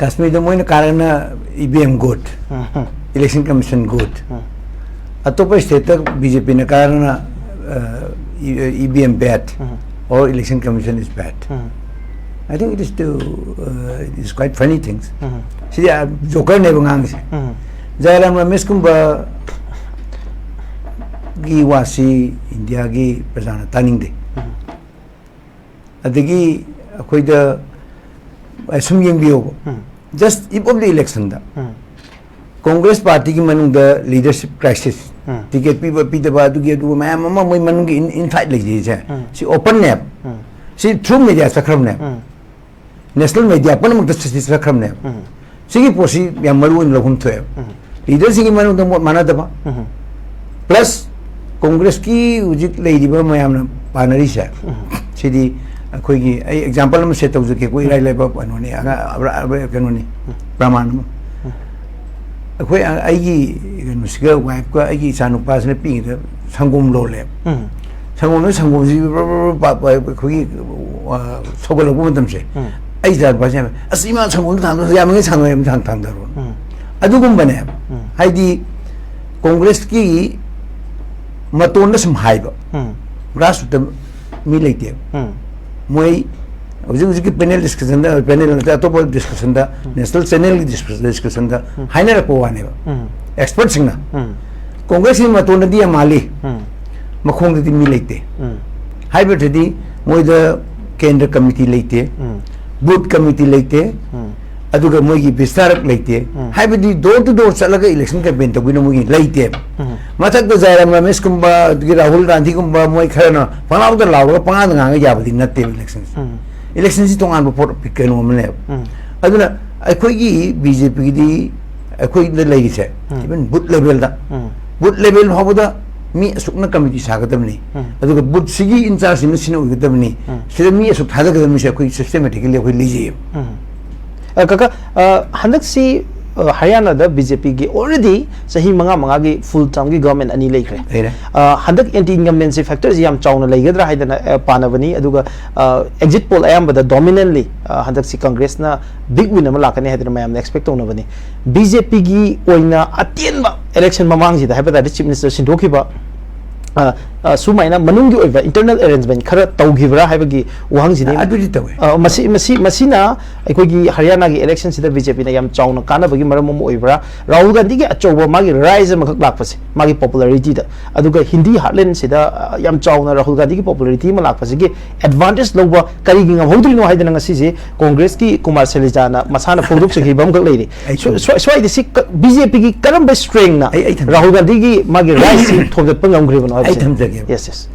Kashmir the moina karana EBM good, election commission good. Atopa state BJP na karana EBM bad or election commission is bad. I think it is it is quite funny things. See, Joker never ngangs. Jairam Rameskumba gi wasi India gi prasana taning de. Adigi akhoi da asum yeng bio. Just if of the election da. Congress party ki manung da leadership crisis. Ticket people pita ba tu gi tu ma mama moi manung gi insight like this. See open nap. See through media sakram nap. National media pun mukta sakram nap. See posi yang malu in lokum tu. Leadership ki manung da mana da ba. Plus Congress ki ujit lady ba mayam na panari sa. See di कोई की example में set हो सके कोई राय ले बाप अनु ने अगर कनु ने प्रमाण में कोई आईगी मुस्किल वाइफ को आईगी सानु पास ने पिंग तो संगम लो ले संगम जी कोई सोगल को मतलब से आई जात बात है असीमा संगम थांग तो या मंगे संगम थांग दरो अदुगुम बने हाई दी कांग्रेस की मतों ने संभाइबा ग्रास तो मिले थे moi uji panel discussion da panel na to discussion da national channel discussion da haina ra ko wane ba expert sing na congress ni ma to na dia mali makhong di mi leite hybrid di moi da kendra committee leite booth committee leite aduga moi gi bistarak leite hybrid door to door chalaga election campaign to bino moi leite mathak da jairam ramesh kumba gi rahul gandhi kumba moi kharana panaw da law pa nga nga yabadi natte election si tongan bo pikeno mane aduna akhoi gi BJP di akhoi da lei se even booth level hoboda mi sukna committee sagadamni aduga booth sigi in charge ni sinu ugadamni sida mi asuk thada gadamni se akhoi systematically akhoi liji Kaka, handak si Haryana da BJP gi already sahi manga gi full term gi government ani lekre. Handak anti incumbency factors yam chawna leigadra haidana panavani aduga exit poll ayamba da dominantly handak si Congress na big win ama lakani haidana mayam expect tawna bani. BJP gi oina atienba election mamang ji da haibada chief minister sindokhiba sumaina manungi oiba internal arrangement khara tawgibra haibagi wahang jini adudi tawe masina aikogi Haryana gi election sida BJP na yam chawna kana bagi maram mo oibra Rahul Gandhi gi achoba magi rise makak lakpase magi popularity da aduga Hindi heartland sida yam chawna Rahul Gandhi gi popularity ma lakpase gi advantage loba kari gi ngam hodri no haidana ngasi je Congress ki Kumar Selijana masana product se gi bam gak leiri so I see BJP gi karam ba strength na Rahul Gandhi gi magi rise thobda pangam gribo no yes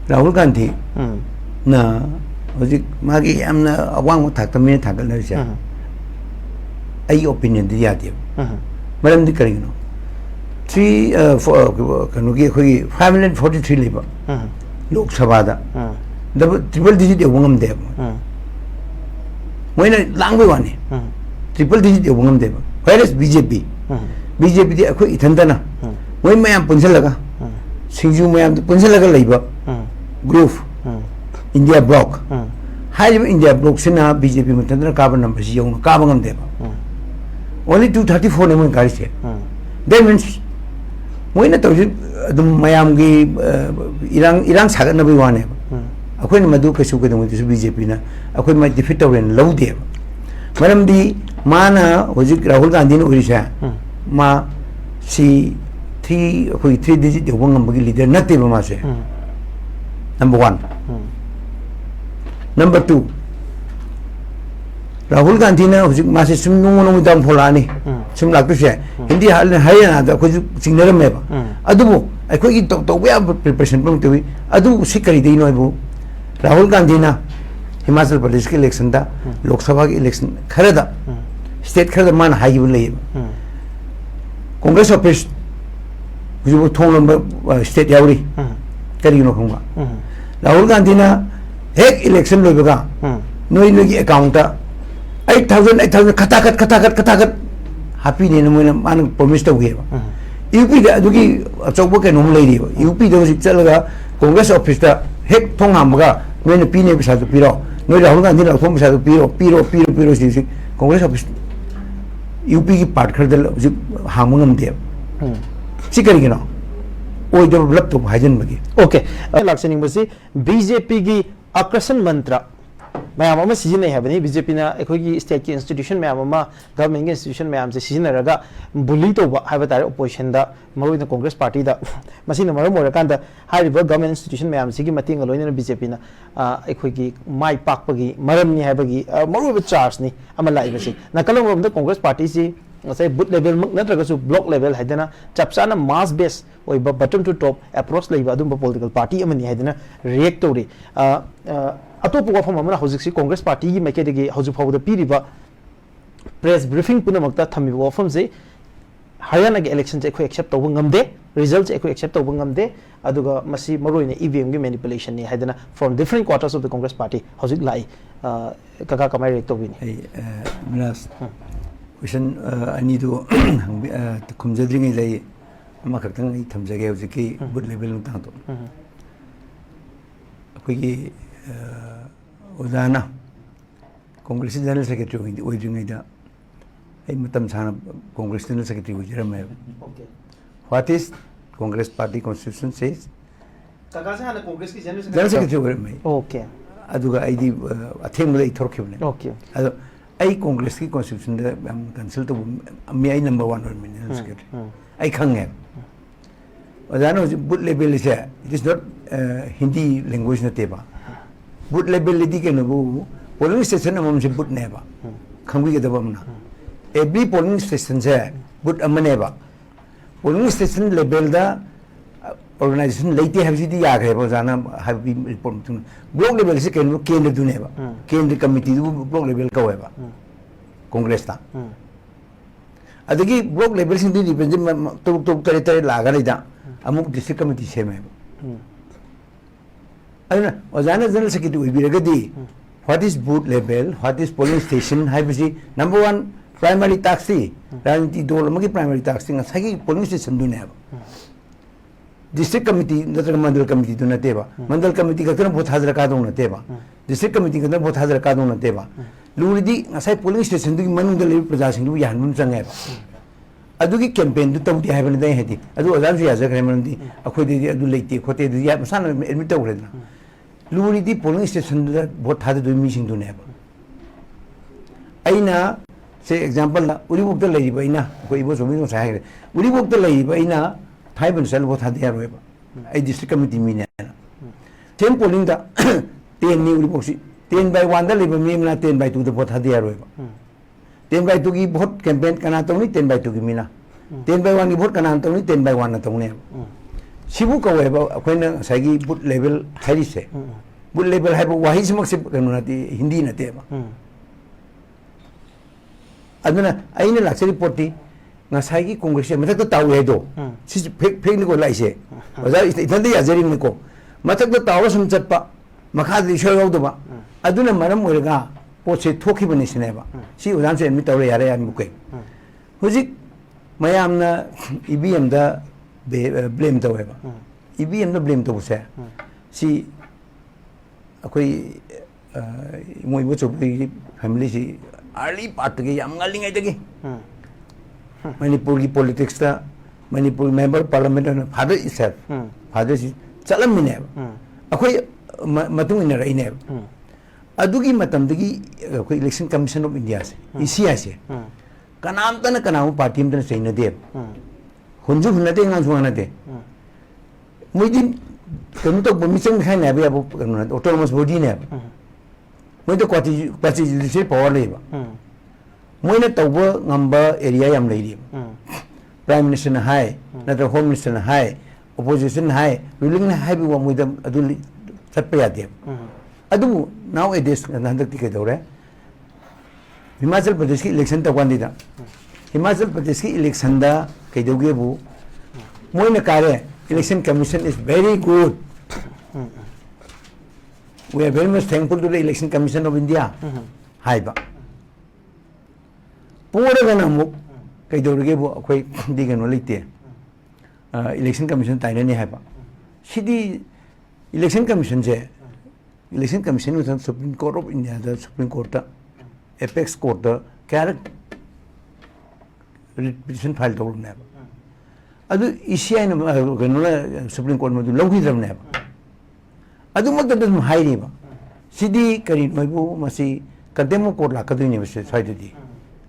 Rahul Gandhi na hoji magi amna awang thak tamne thakal na sia ai opinion di ya dia maram di kari no 3 gi khoi 543 liba lok sabha da triple digit wangam de moina langbai wani triple digit wangam de whereas BJP di khoi ithandana moi mayam punjalaga Singju mayam punjalaga leiba group India block high India block sina BJP mutandra carbon number si yung kabangam deba only 234 naman kari siya that means mo na tawid dum mayam gi ilang sagat na biwane akoy na madu kasu ko dum sa BJP na akoy ma defeat wen low deba maram di mana hojik Rahul Gandhi no uri siya ma si 3 digit yung mga leader natin ba masya number 1 number 2 Rahul Gandhi na masya sumunong dam polani sumlak to siya hindi Haryana da ko signalam me ba adu mo ay ko ito to we have preparation pang tuwi adu sikari dino ibo Rahul Gandhi na Himachal Pradesh ki election da Lok Sabha ki election kharada state kharada man hayi bulay Congress office kuju thong number state yauri kari no khongba Rahul Gandhi na ek election loibaga noi gi account 8000 katakat happy ne no man promise to we UP da dugi achokbo ke nom lei ri UP da sik chalaga Congress office da hek thong hamga noi na pine bisa to piro noi Rahul Gandhi na thom sa piro si Congress office UP ki part khar dal hamangam de si kari gina oi de develop to hajan bagi okay laksening basi BJP gi akrasan mantra ma'am अमा season है बनी BJP ना एकोगी state की institution में अमा government की institution में हमसे सिजन रगा बुली तो है बतारे ओपोजिशन दा मरो इन कांग्रेस पार्टी दा मसीन मरो मोर कांदा हाई रिवर गवर्नमेंट इंस्टीट्यूशन में हमसे की मतिंग लोइन बीजेपी ना एकोगी माई पाकपगी मरम नि हैबगी मरो चार्ज नि अमा लाई बसी नकलम रोम दा Congress party C say boot level natraga block level haidana chapchana mass base oi bottom to top approach leiba adum political party amani haidana react tori atop wafam amana hojik si congress party gi make de hoju phawda piriba press briefing puna makta thami wafam je haryana ge election je ko accept tawba ngamde results je ko accept tawba ngamde aduga masi maroina EVM gi manipulation ni haidana from different quarters of the congress party hojik lai kaka kamai react tobini minas question ani do khumjadringai lai ama khaktang ai thamjage hojiki boot level nu tang to akoigi ozana congress general secretary oi dringai da ai matam sana congress general secretary oi jaram okay what is congress party constitution says kaka sa hana congress ki general secretary mai okay aduga ai di atheng lai thorkhibne okay ado आई कांग्रेस की constitution दे consult तो मी आई number 1 और minister secretary आई खंगे अजानो booth level से it is not Hindi language न तेबा बुट level लेदी के नो पोलिंग स्टेशन हम से बुट नेबा खंगी के दबमना एवरी पोलिंग स्टेशन से बुट अमनेबा पोलिंग स्टेशन लेवल दा organization लेते हैं जिदी याग है बजाना हैवी रिपोर्ट तुम ब्लॉक लेवल से केंद्र दुने बा केंद्र कमिटी दु ब्लॉक लेवल का होएबा कांग्रेस ता अदगी ब्लॉक लेवल से दी रिप्रेजेंट तो तरे लागा लेदा अमुक डिस्ट्रिक्ट कमिटी से में अदना बजाना जनरल सेक्रेटरी वी बिरगदी what is booth level what is polling station है बिजी नंबर 1 प्राइमरी टैक्सी राजनीति दल मगी प्राइमरी टैक्सी नसागी पोलिंग स्टेशन दुने district committee नत्र मंडल कमिटी तो नतेबा मंडल कमिटी का तरफ बहुत हाजर का दो नतेबा district committee का तरफ बहुत हाजर का दो नतेबा लूरिदी असai polling station दुगी मनुंग दले प्रजा सिंह दुगी यानमुन चंगे बा अदुगी कैंपेन दु तौती हाइबन दे हेती अदु अजाम से याजर करे मनदी अखोय दे अदु लेते खोते दु या मसान एडमिट तौरेदना लूरिदी polling station दु बहुत हाद दु मी सिंह दु नेबा अइना से एग्जांपल ला उरिबुक द लेरिबा इना कोई बो जोमिनो साहे उरिबुक द लेरिबा इना फाइव सेल वो था दिया रोएबा आई डिस्ट्रिक्ट कमिटी मीने टेन पोलिंग दा 10 नी उरी बोक्सी 10/1 दा लेबा मी ना 10/2 दा वो था दिया रोएबा 10/2 की वोट कैंपेन कना तो नहीं 10/2 की मीना 10/1 की वोट कना तो नहीं 10/1 ना तो ने सिबु कवेबा अखोइना सागी बुट लेवल हाई से बुट लेवल है वाही समक से कनो नाती हिंदी नतेबा अदना आइने lakhs report ngasai congress matak ta taw hedo si fake ni ko lai se oza itan de yazeri ni ko matak ta taw sum chatpa makha di shoy gaw do ba aduna maram oirga poche thoki bani sine ba si udan se mi tawre yare am bukai hujik mayam na EVM da blame taw ba EVM da blame taw se si akoi moi bo chobi family si early part ge yam ngaling ai de ge manipur की politics था manipur member parliament and father itself father is chalam mine akhoi matung ina rai ne adugi matam dagi akhoi election commission of india se ECI se kanam tan kanam party am tan seina de hunju hunate ngang suana de muidin kanu to bomisang khai na ba kanu autonomous body ne muid kwati judicial power le ba मोइने तौबो ngamba area yam leiri prime minister na hai na home minister na hai opposition na hai ruling na hai bi wa muida adu chatpa yade adu now it is nandak ti ke dore himachal pradesh ki election ta kwandi da himachal pradesh ki election da ke doge bu moine kare election commission is very good we are very much thankful to the election commission of india hai ba पूरे का नाम कई दौर के वो कोई दिखे no लेते इलेक्शन कमीशन ताइने नहीं है पा सीधी इलेक्शन कमीशन से election commission with Supreme Court of India, the Supreme Court, apex court, character petition filed to never. Adu issue in Supreme Court with Logi never. Adu what doesn't hide him. CD Karin Mabu Masi Kademo Court Lakadu University.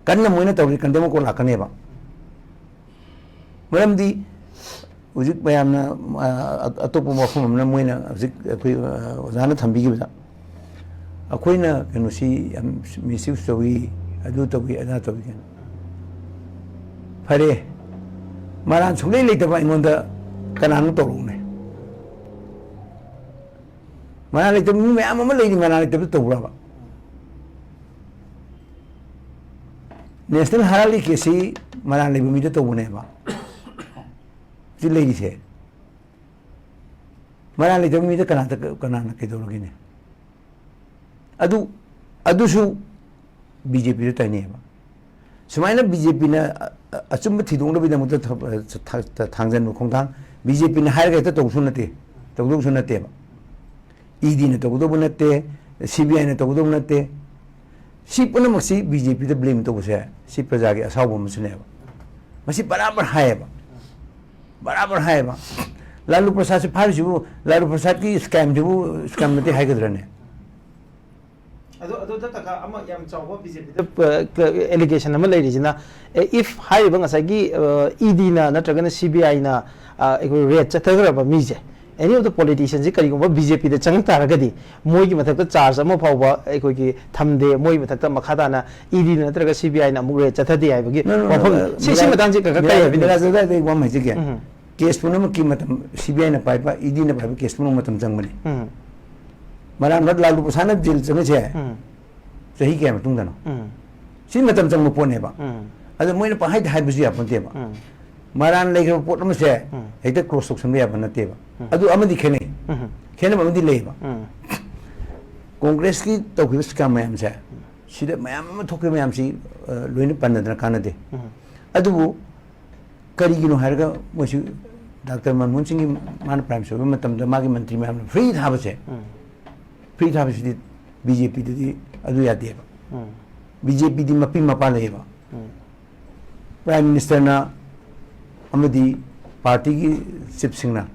Kanna Muna Tori Kademo Court Lakaneva. Madam the Uzik Bayana Atopo from Namuina Zana Tambi. A queen can see Miss Story, a do to be another weekend. Pare Maran Sule later by the Kanano. Manalita, I'm a lady Manalita to Brava. National Harali Kesi, Manali Mita to whenever. The lady said Manalita Mita Kanana Kedorogine. Adusu BJP to Taneva. So I know BJP Asumati don't be the Muta Tanzan Kongtan, BJP in higher to Sunate, to Sunateva. ED na tawdo nate, CBI na tawdo nate. Si puna masi BJP to blame to say, si Prazagi as how Musneva. Masi Barabar Haeva. Barabar Haeva. Lalu Prasad Parju, Lalu Prasaki scam to scam the Hagadrene. Allegation number ladies if high bangasagi ED na Tragana CBI na rate Chatagraba Mise. Any of the politicians, BJP, the Chantaragadi, Moy Mataka charge, a Mopa, Equiki, Tamde, Moy Mataka Makadana, ED, Natraga CBI, and Mugre, Chatadi, I begin. They want my again. Case Punamaki Matam, CBI and a piper, ED in a pipe, case Punumatam Zangmani. Madame not Lalu Pusana Jill Zamache. So he came to Tungano. See Matam Zangaponeva. As a Moina Pahid Habizia Ponteva. Maran like a portman say, I take cross of some on the table. I do Amadi Kenny. Kenny Amadi labor. Congress key talk with Scam say. She did my talking Mamsi, Luina Pandana Canada. I do Karigino Harga was you Dr. Manmunching Man Prime, so Matam the Magiman Trimam, free Habase. Free Habas did BJP to the Aduyadeva. BJP di Mapima Paleva. Prime Minister na Amadi party Sip Singna.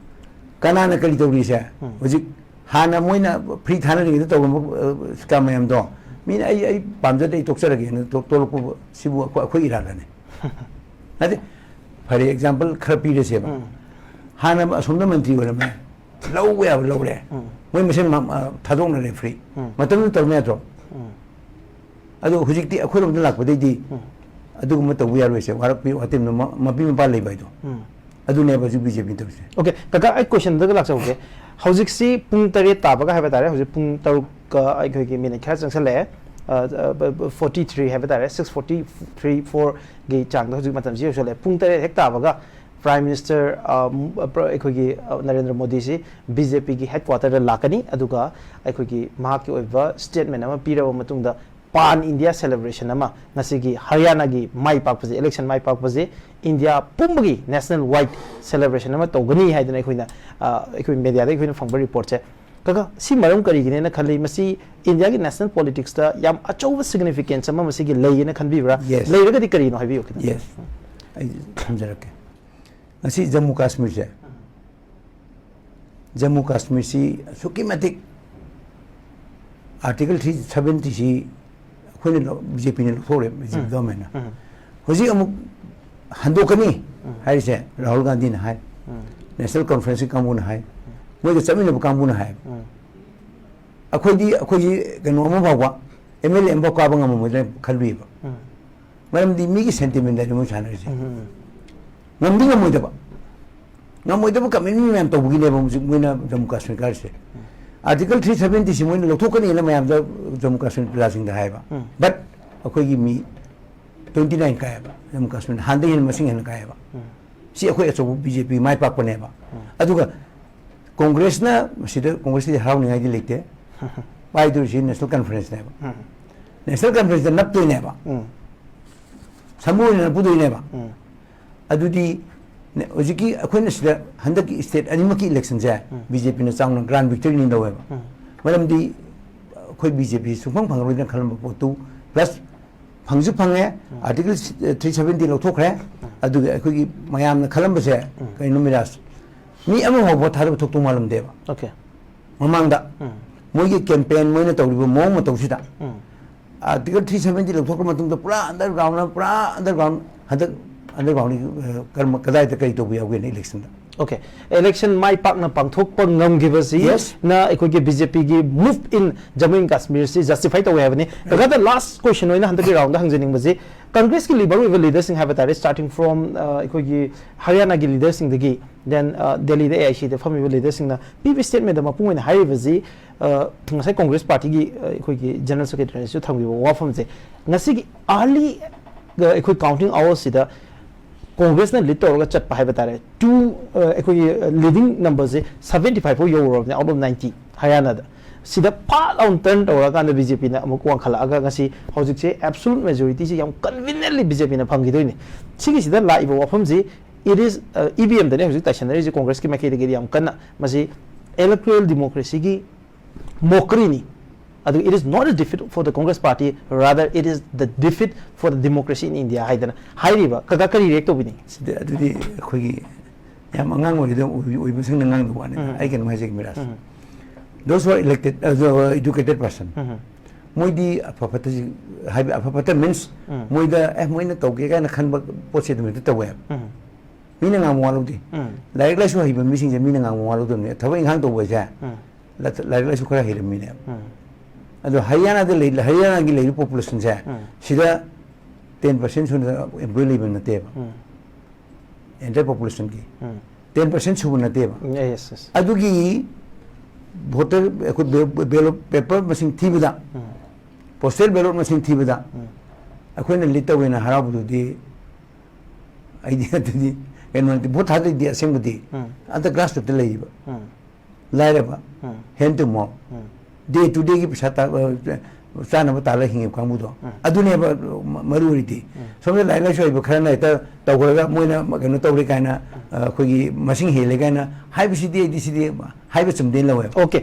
Kanana Kalitorisha, was it Hana Moina pre Tanning the Scamayam door. Mean I Pamza de Toxer again, Toloko Sibu Quirane. For example, Krapi de Seva. Hana Sundamanti were a man. Low way of low there. When we say Tadona free. Matamu Tormetro. I do Hujiki, a quarter of the luck, but they did. I do matter we are with what Mapim Pali by do. I do never do BJP. Okay, Kaka, I question the Galax. Okay, how's it see Puntari Tabaga Havatare, who's a Puntaruka, I could give me a cat and Sale, 43 Havatare, 643 4 gay chang, those matters usually Puntari Hectabaga, Prime Minister Narendra Modi, BJP headquarter Lakani, Aduga, I could give Mark over statement of a period of Matunda. Pan India celebration nama nasigi Haryana gi mai pakpase election mai pakpase India pumbagi national wide celebration nama togani haidana khoina ekhoi media da ekhoi phangba report che kaga si maram kari gine na khali masi India gi national politics ta yam achowa significance ama masi gi lei na khanbi bra lei raga di kari no habi okay yes I samjarake asi Jammu Kashmir se Jammu Kashmir si sukimatik article 370 si BJP in the government. Was he a Handokani? I said, Rahul Gandhi High, National Conference Kamun High, where the summit of Kamun High. A Koji Ganoma, Emily and Bokabang with them Kalbiba. Madam, the me sentiment that emotion is. Naming a Mudaba. No Mudaba coming and to win a Jammu Kashmir Garse. Article 370 is when the token element of the Jammu Kashmir placing the Haiba. But okay, give me 29 Kayaba, Jammu Kashmir, Handi and Masing and Kayaba. See a question of BJP, my papa never. Aduga Congress na, Congress is how I delete. Why do you National Conference never? National Conference is not to never. Samu in a Budu never. Adudi Ojiki acquaintance the Handaki state Animaki elections there, BJP in the sound of grand victory in the web. ꯃꯔꯝꯗꯤ ꯑꯩꯈꯣꯏ BJP ꯁꯨꯡꯐꯪ ꯐꯪꯉꯔꯣꯏꯅ ꯈꯜꯂꯝꯕ ꯄꯣꯠꯇꯨ plus ꯐꯪꯁꯨ ꯐꯪꯉꯦ article 370 ꯂꯧꯊꯣꯛꯈ꯭ꯔꯦ ꯑꯗꯨꯒ ꯑꯩꯈꯣꯏꯒꯤ ꯃꯌꯥꯝꯅ ꯈꯜꯂꯝꯕꯁꯦ ꯀꯩꯅꯣ ꯃꯤꯔꯥꯖ ꯃꯤ ꯑꯃꯐꯥꯎꯕ ꯊꯥꯗꯕ ꯊꯣꯛꯇꯧ ꯃꯥꯜꯂꯝꯗꯦꯕ ꯃꯃꯥꯡꯗ ꯃꯣꯏꯒꯤ ꯀꯦꯝꯄꯦꯟ ꯃꯣꯏꯅ ꯇꯧꯔꯤꯕ ꯃꯑꯣꯡ ꯃꯇꯧꯁꯤꯗ आर्टिकल 370 लौथोꯛꯈ꯭ꯔ ꯃꯇꯨꯡꯗ ꯄꯨꯔꯥ अंडरग्राउंड हदक अंडरग्राउंड कर्म कदाई कई तब यागेन इलेक्शन ओके इलेक्शन माई पाकना पांथोकप ngमगिबसी ना एकोगे बीजेपी की move in Jammu and Kashmir से जस्टिफाई तवे हैबनी कगा द लास्ट क्वेश्चन होइना हंदकी राउंड हंजनिंग बजे कांग्रेस की लीडर वे लीडर्स सिंह हैबतारे स्टार्टिंग फ्रॉम एकोगे हरियाणा की लीडर्स सिंह दगी देन दिल्ली दे एआईसी दे फमी लीडर्स सिंह ना पीपी स्टेटमेंट द मपुंग हाई बजे ngасai कांग्रेस पार्टी की एकोगे जनरल सेक्रेटरी सु थंगबो वाफम से ngasi की अर्ली एकोगे काउंटिंग आवर्स सिदा कांग्रेस ने लीड तौर चट है बतारे टू लीडिंग नंबर से 75 हो यूरोप ने आउट ऑफ 90 हरियाणा सिदा फाट ऑन टर्न तौर का बीजेपी ने अमुक वांखलागा ngasi हौजिक से एब्सोल्यूट मेजॉरिटी से यम कन्वीनियंटली बीजेपी ने फंगिदोइने सिगी सिदा लाइव वाफम से इट इज ईवीएम दने हौजिक तैसनरी जे कांग्रेस की मैके दे यम कन्ना मसी इलेक्टोरल डेमोक्रेसी की मोकरीनी Adu, it is not a defeat for the Congress party, rather it is the defeat for the democracy in India. Haidana, hairiba, kaga kari react obini. Adu, khoi, yam angang mo dito, uibusing nangang duwan. I can magic miras. Those who are elected, educated person. Moidi apapata, apapata means moida, moina toge ka na khan poche dumi to web. Mina ngam waludi. Like la shu hiba missing the mina ngam waludi. Thawa inghang to waja. Like la shu kara hiram mina. अदो हरियाणा की लेरी population से सिदा 10% सुन employ labour नते enter population की 10% सुन नते yes अदो की वोटर बैलेट पेपर मसिंग थीबदा पोस्टल बैलेट मसिंग थीबदा अखोइना लिट तवेना हराबुदुदी आइडिया दुदी केनोंति भोट हादे दि असेंबुदी अत ग्रास रुट लेइबा लाइरबा hand to mouth day to day की पैसा चानब ताल हिंगे कांगबुदो अदुने मरुरिटी सोमे लाइला सोइब खरना इता तौगरगा मोइना कनो तौरे कायना अखोगी मसिंग हेले कायना हाइबसिदी दिसिदी हाइब चमदे लवे okay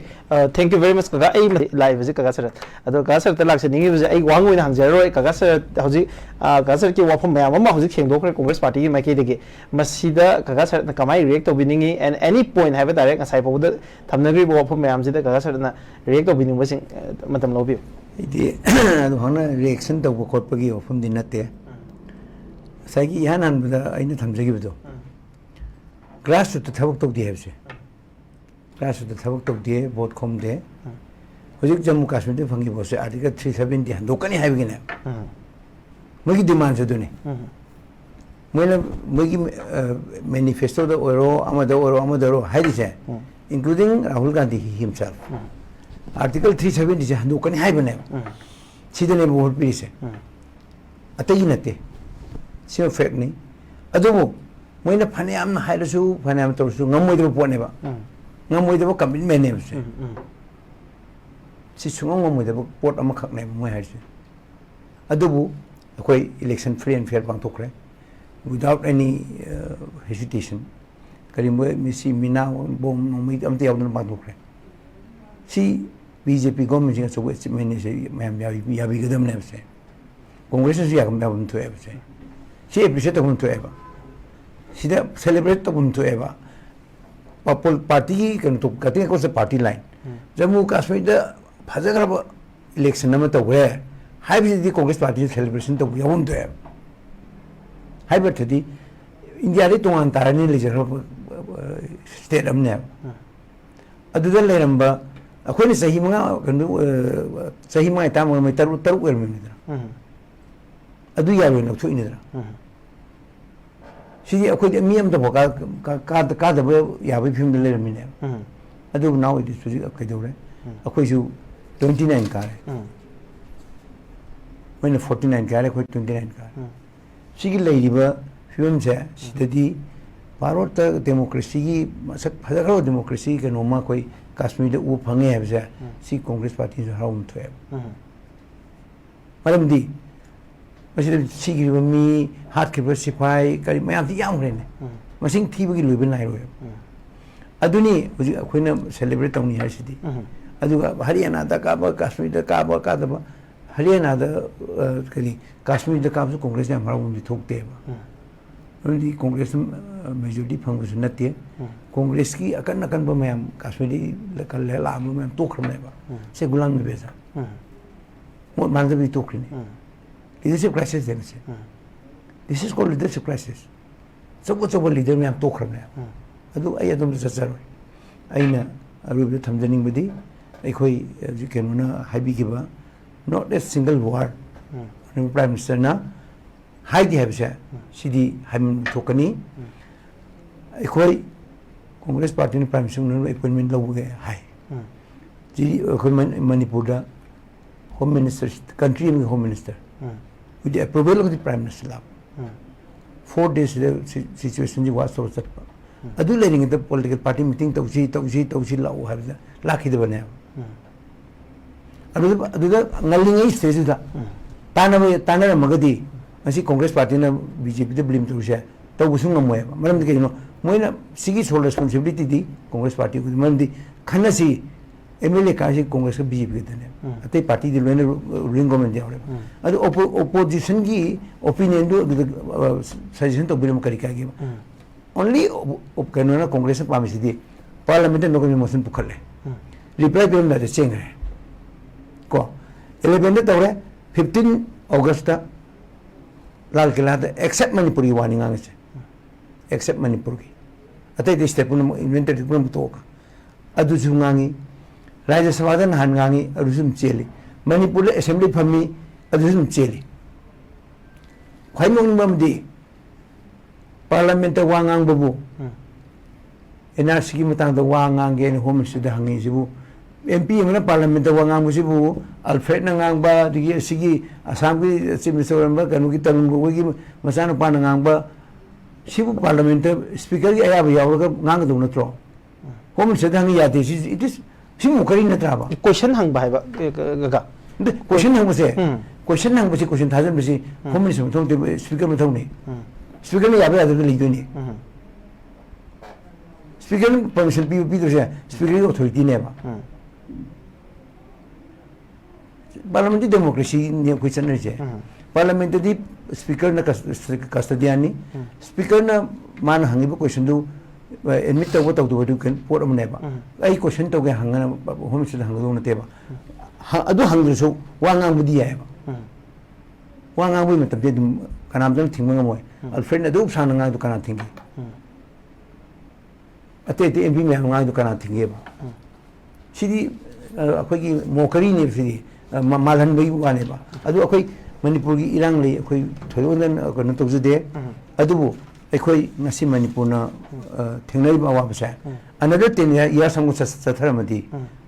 thank you very much कागा ए लाइव जे कागा सर अदो कागा सर त लाक्से निंगे जे ए वांग ओइना हंगजेरो कागा सर हजि कागा सर की वाफम मयाम मा हजि खेंदोखरे कांग्रेस पार्टी की माइके देगे मसिदा कागा सर कमाई रिएक्ट तोबिनिंगी and any point have direct असाइ पौद थमनग्री वाफम मयाम जे कागा सर ना रिएक्ट तोबिनिंग बसिंग मतम लोबि इदी अदो हना रिएक्शन तब खोटपगी वाफम दिन नते साइकी यान हनबदा आइना थमजगिबदो ग्रास रुट थबक तोक दि हेबसे ग्रास रुट थबक तोक दि वोट खम दे हजिक जम्मू कश्मीर दे फंगी बोसे आर्टिकल 370 हंदोकनी हाइबगिने मगी डिमांड से दुने मोइना मगी मैनिफेस्टो द ओरो अमदरो हाइदिसे including Rahul Gandhi himself article 370 से हंदोकनी हाइबने सिदने वोट पीसे अतई नते सियो फैक्ट नहीं अदोबो मोइना फनेयाम हाइरसु फनेयाम तोरसु ngमोइदबो पोनेबा ngमोइदबो कमिटमेंट ने से सि सुंग ngमोइदबो पोट अमा खकने मोइ हाइसे अदोबो अखोई इलेक्शन फ्री एंड फेयर पांथोखरे विदाउट एनी हेजिटेशन करिमो मिसी मिना बोम नोमित अमते यावदन पांथोखरे सी बीजेपी गवर्नमेंट सिंग सो मैंने से मैम याबी गदम ने से कांग्रेस से यागम दाबम थोए से सी एप्रिशिएट तबम थोएबा सिदा सेलिब्रेट तबम थोएबा पॉपुलर पार्टी की कन तो कते को से पार्टी लाइन जम्मू कश्मीर द फजगरब इलेक्शन नम तवे हाइबि कांग्रेस पार्टी सेलिब्रेशन तो यावम थोए हाइबथदि इंडिया रे तोंगान तारनि लेजरब स्टेट अमने अदुदा लेरंबा अखोनी सही मंगा कनु सही मंगा ताम मै तरु तरु एरमिदा अदु यावे नथुइनिदा सिदी अखोई मी अमदा भोका का दब यावे फिल्म लेरमिने अदु नाउ इट इज कइदौरे अखोइसु 29 कारे मैंने 49 कारे अखोई 29 कारे सिगी लेरिबा फिल्म से सिददी भारत डेमोक्रेसी की मसक फजखरो डेमोक्रेसी के नोमा कोई कश्मीर उ फंगे है बसे सी कांग्रेस पार्टी जो हराउम थोए मरमदी मसिद सिगी मी हाथ के सिपाही करी मयाम ती याम खरेने मसिंग थीबगी लुबन लाइरो अदुनी हुजि अखोइना सेलिब्रेट तौनी हासिदी हरियाणा काश्मीर कादब हरियाणा कहीं काश्मीर काबू कांग्रेस थोकते कांग्रेस मेजोरिटी फंगस नाते कांग्रेस की अकन अकनब मैम काश्मीरी लाभ मैम तोखरने से गुलाम नबी आज़ाद मोट मानजबी तोखरने लीडरशिप क्राइसिस है this is called leadership crisis सब सब लीडर मैम तोखरने चचर अना अरुब थमजनिंगबदी अखोई कौन है not a single word prime minister ना थोकनी अखोई कांग्रेस पार्टी ने प्राइम मिनिस्टर अपॉइंटमेंट लौगे Manipur home minister country home minister with approval of the prime minister ला 4 days सिचुएशन वाच तौर चुप पॉलिटिकल पार्टी मीटिंग तौसी लाओ है लाखीदबने ngalingay stage da tanaramagadhi masi Congress party na BJP da blame tawse tawbusu ngamoy maram de kino moina sigi sole responsibility di Congress party ku maram di khanasi MLA ka si Congress ka BJP ka dane atai party di loina ruling government ya adu opposition ki opinion do suggestion to bilam kari ka gi only kanona Congress pa misi di parliament no ko motion pukhale reply bilam da chengre 11 तौर 15 August Lal Qila accept Manipur की warning आगे accept Manipur की अतई step inventory पुनः राज्यसभा नहान चेली Manipur assembly फमी चेली खाई parliament वाबू NRC की वागे होम मिनिस्टर हंगीबू MP mana parliament wangang musibu Alfred nangang ba digi sigi Assam ki chief minister ba kanu ki Tamil gi masana pa nangang ba sibu parliament speaker ki aya ba yaw ga ngang do natro home minister hang ya de it is simu kari na tra ba question hang ba ba ga question hang ba se question hang ba se question thajan ba se home minister thong de speaker ma thong ni speaker ni ya ba da li do ni speaker permission pi do se speaker authority ne ba parliamentary democracy ni question ni je parliamentary speaker na custodian speaker na man hangi ba question do admit to what do kan port amne ba ai question to ga hangana home minister hangdo na te ba adu hangdo so wangang budi ya ba wangang bu matam de kanam jang thingma ngam alfred na do sang nga do kana thing ate te mp me nga do kana thing ba sidi akhoi mokari ni sidi मालहन बई वाने बा अदु अखोई मणिपुर की इरांग ले अखोई थोरन कन तौजदे अदुबु अखोई ngasi मणिपुर ना थेंगनाई बा वाबसे अनदर 10 year संगु चथरमदी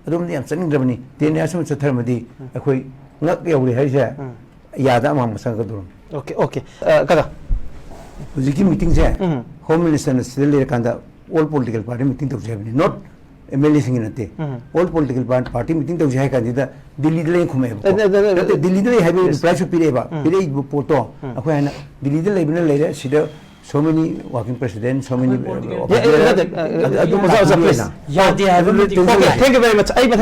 अदुम याम चनिंग्रबनी 10 year संगु चथरमदी अखोई ngak यौरे हाइसे यादा मा मसा गदुरम ओके ओके कदा हुजिकी मीटिंग से होम मिनिस्टर ने सिले कांदा ऑल पॉलिटिकल पार्टी मीटिंग तौजबनी नॉट MLA सिंह नते ऑल पॉलिटिकल पार्टी मीटिंग तौजे है कांदा दिल्ली दे खुमे दिल्ली दे है प्राइस पिरेबा पिरे पोतो अखो है दिल्ली दे लेबने लेरे सिदा so many working presidents so many yeah, thank you very much.